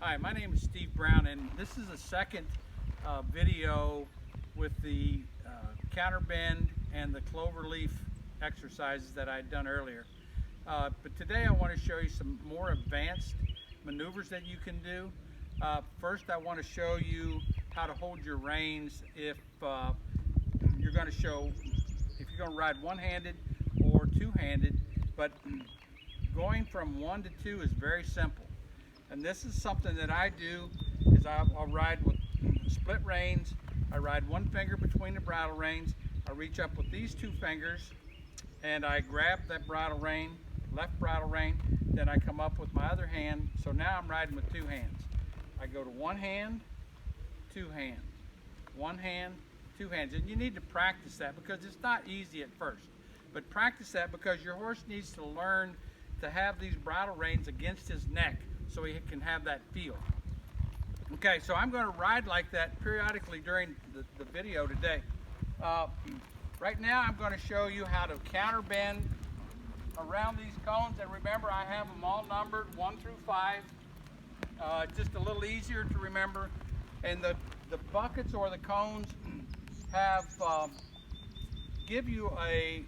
Hi, my name is Steve Brown, and this is the second video with the counterbend and the cloverleaf exercises that I had done earlier. But today I want to show you some more advanced maneuvers that you can do. First, I want to show you how to hold your reins if you're going to ride one-handed or two-handed. But going from one to two is very simple. And this is something that I do, is I'll ride with split reins. I ride one finger between the bridle reins. I reach up with these two fingers and I grab that bridle rein, left bridle rein, then I come up with my other hand. So now I'm riding with two hands. I go to one hand, two hands, one hand, two hands. And you need to practice that because it's not easy at first. But practice that because your horse needs to learn to have these bridle reins against his neck, so he can have that feel. Okay, so I'm going to ride like that periodically during the video today. Right now I'm going to show you how to counterbend around these cones, and remember I have them all numbered 1 through 5. Just a little easier to remember. And the buckets or the cones have give you a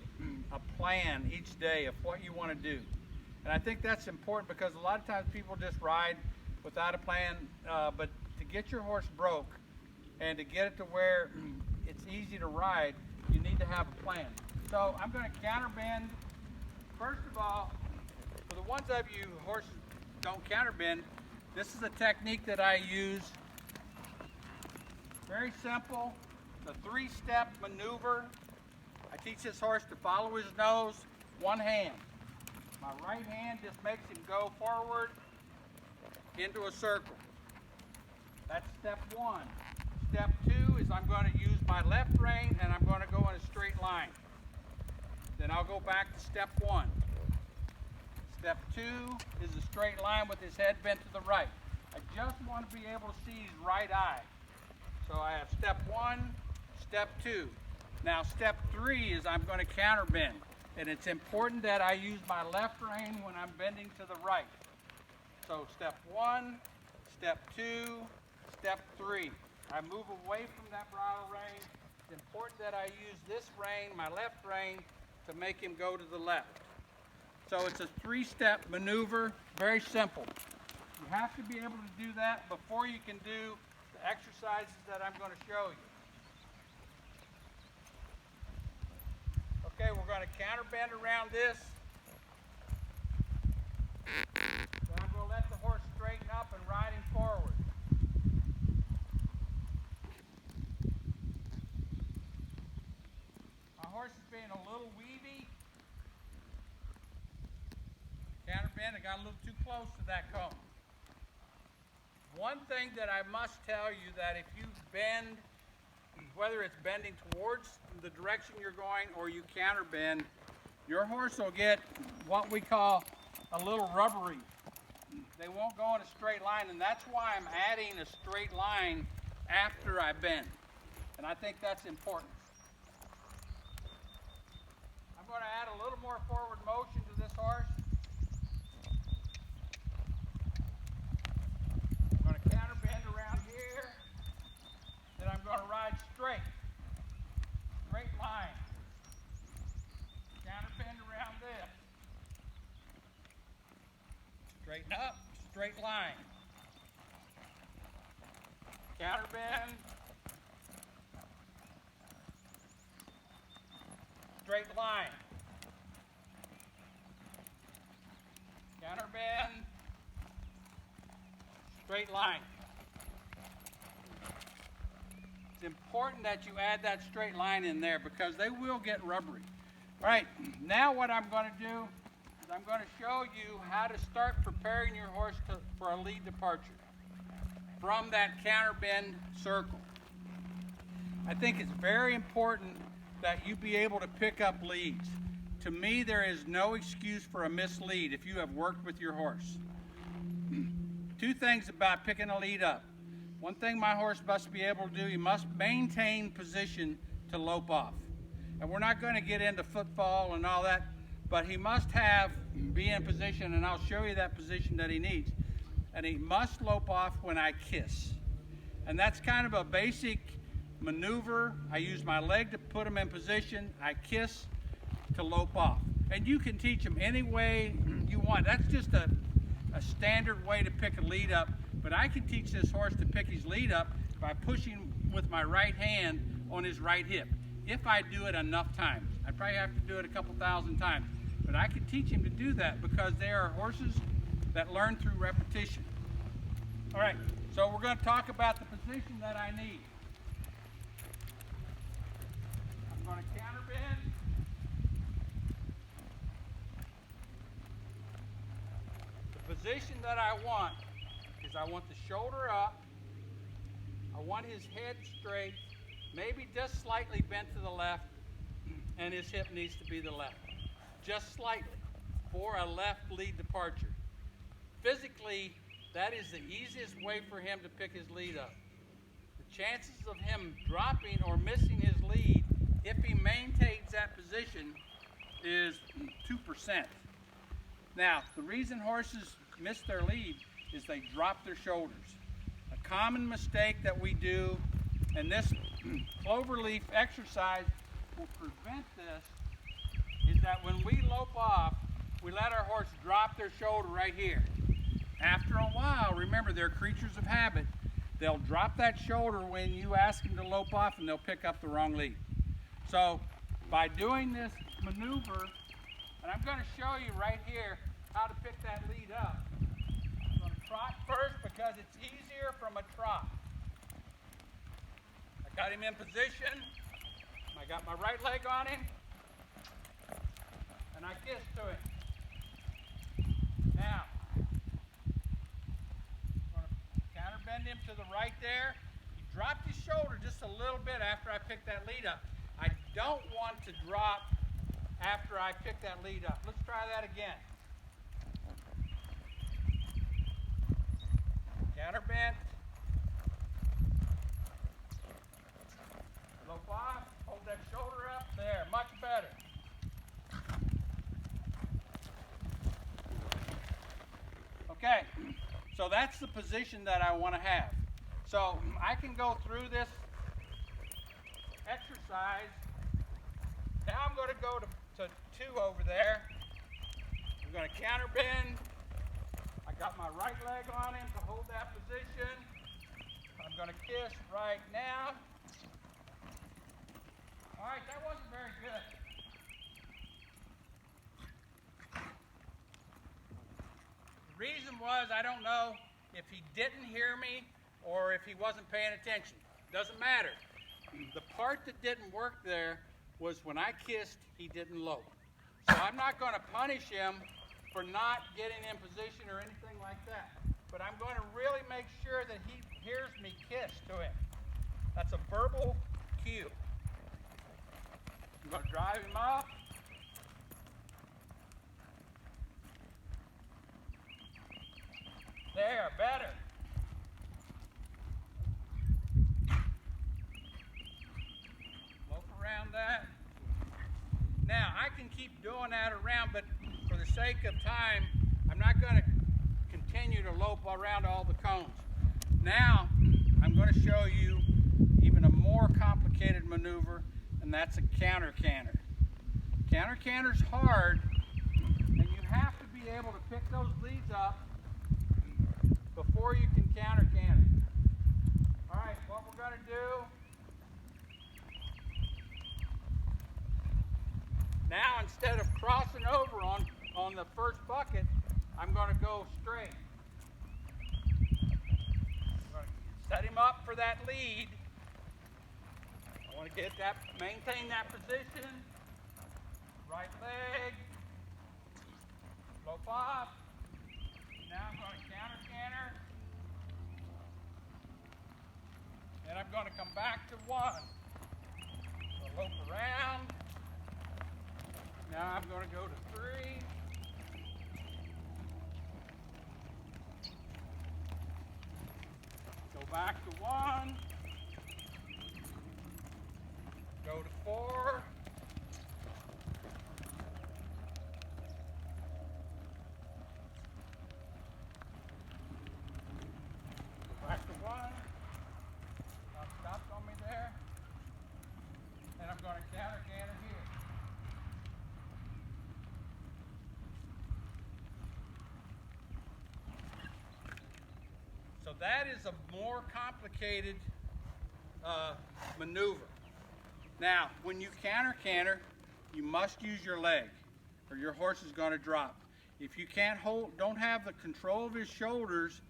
plan each day of what you want to do. And I think that's important because a lot of times people just ride without a plan, but to get your horse broke and to get it to where it's easy to ride, you need to have a plan. So I'm going to counterbend. First of all, for the ones of you horses don't counterbend, this is a technique that I use. Very simple, the 3-step maneuver. I teach this horse to follow his nose, one hand. My right hand just makes him go forward into a circle. That's step 1. Step 2 is I'm going to use my left rein and I'm going to go in a straight line. Then I'll go back to step 1. Step 2 is a straight line with his head bent to the right. I just want to be able to see his right eye. So I have step 1, step 2. Now step 3 is I'm going to counterbend. And it's important that I use my left rein when I'm bending to the right. So step 1, step 2, step 3. I move away from that bridle rein. It's important that I use this rein, my left rein, to make him go to the left. So it's a 3-step maneuver, very simple. You have to be able to do that before you can do the exercises that I'm going to show you. Okay, we're going to counterbend around this. Then I'm going to let the horse straighten up and ride him forward. My horse is being a little weavy. Counterbend, I got a little too close to that cone. One thing that I must tell you, that if you bend, whether it's bending towards the direction you're going or you counterbend, your horse will get what we call a little rubbery. They won't go in a straight line, and that's why I'm adding a straight line after I bend. And I think that's important. I'm going to add a little more forward motion to this horse. I'm going to counterbend around here. Then I'm going to ride straight line. Counterbend around this. Straighten up, straight line. Counterbend. Straight line. Counterbend. Straight line. It's important that you add that straight line in there because they will get rubbery. All right, now what I'm going to do is I'm going to show you how to start preparing your horse for a lead departure from that counterbend circle. I think it's very important that you be able to pick up leads. To me, there is no excuse for a mislead if you have worked with your horse. Two things about picking a lead up. One thing my horse must be able to do, he must maintain position to lope off. And we're not going to get into footfall and all that, but he must be in position, and I'll show you that position that he needs. and he must lope off when I kiss. And that's kind of a basic maneuver. I use my leg to put him in position. I kiss to lope off. And you can teach him any way you want. That's just a standard way to pick a lead up. But I can teach this horse to pick his lead up by pushing with my right hand on his right hip, if I do it enough times. I probably have to do it a couple thousand times. But I can teach him to do that because they are horses that learn through repetition. All right, so we're going to talk about the position that I need. I'm going to counter bend. The position that I want is I want the shoulder up. I want his head straight, maybe just slightly bent to the left, and his hip needs to be the left. Just slightly for a left lead departure. Physically, that is the easiest way for him to pick his lead up. The chances of him dropping or missing his lead, if he maintains that position, is 2%. Now, the reason horses miss their lead is they drop their shoulders. A common mistake that we do, and this Cloverleaf exercise will prevent this, is that when we lope off, we let our horse drop their shoulder right here. After a while, remember, they're creatures of habit. They'll drop that shoulder when you ask them to lope off, and they'll pick up the wrong lead. So by doing this maneuver, and I'm going to show you right here how to pick that lead up. I'm going to trot first because it's easier from a trot. I got him in position. I got my right leg on him. And I kiss to him. Now, I'm going to counter bend him to the right there. He dropped his shoulder just a little bit after I picked that lead up. I don't want to drop after I pick that lead up. Let's try that again. Counter bent. Lope off. Hold that shoulder up. There, much better. Okay, so that's the position that I want to have. So I can go through this exercise. Now I'm going to go to 2 over there. I'm going to counter bend. I got my right leg on him to hold that position. I'm going to kiss right now. All right, that wasn't very good. The reason was, I don't know if he didn't hear me or if he wasn't paying attention. Doesn't matter. The part that didn't work there was when I kissed, he didn't lope. So I'm not going to punish him for not getting in position or anything like that. But I'm going to really make sure that he hears me kiss to him. That's a verbal cue. I'm going to drive him up. There, better. Lope around that. Now, I can keep doing that around, but for the sake of time, I'm not going to continue to lope around all the cones. Now, I'm going to show you even a more complicated maneuver, and that's a counter canter. Counter canter's hard, and you have to be able to pick those leads up before you can counter canter. All right, what we're going to do, now instead of crossing over on the first bucket, I'm going to go straight. I'm going to set him up for that lead. I want to maintain that position. Right leg, lope off. Now I'm going to counter canter. Then I'm going to come back to 1. So lope around. Now I'm going to go to 3. Go back to 1. Go to 4. that is a more complicated maneuver. Now, when you canter, you must use your leg or your horse is going to drop. If you don't have the control of his shoulders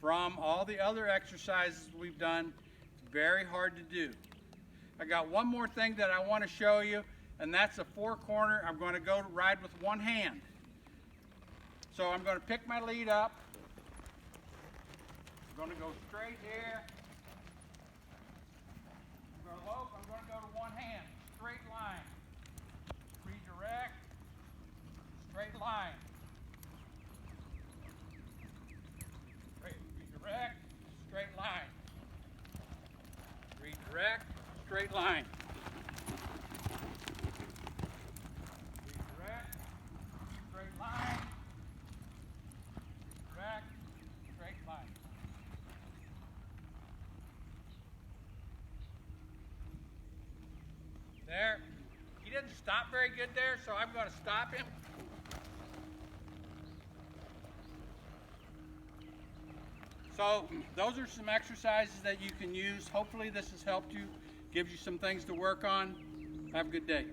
from all the other exercises we've done, it's very hard to do. I got one more thing that I want to show you, and that's a four-corner. I'm going to go ride with one hand. So I'm going to pick my lead up. I'm going to go straight here. I'm going to lope. I'm going to go to one hand. Straight line. Redirect. Straight line. Redirect. Straight line. Redirect. Straight line. Redirect. Straight line. Redirect. Straight line. There. He didn't stop very good there, so I'm going to stop him. So those are some exercises that you can use. Hopefully this has helped you, gives you some things to work on. Have a good day.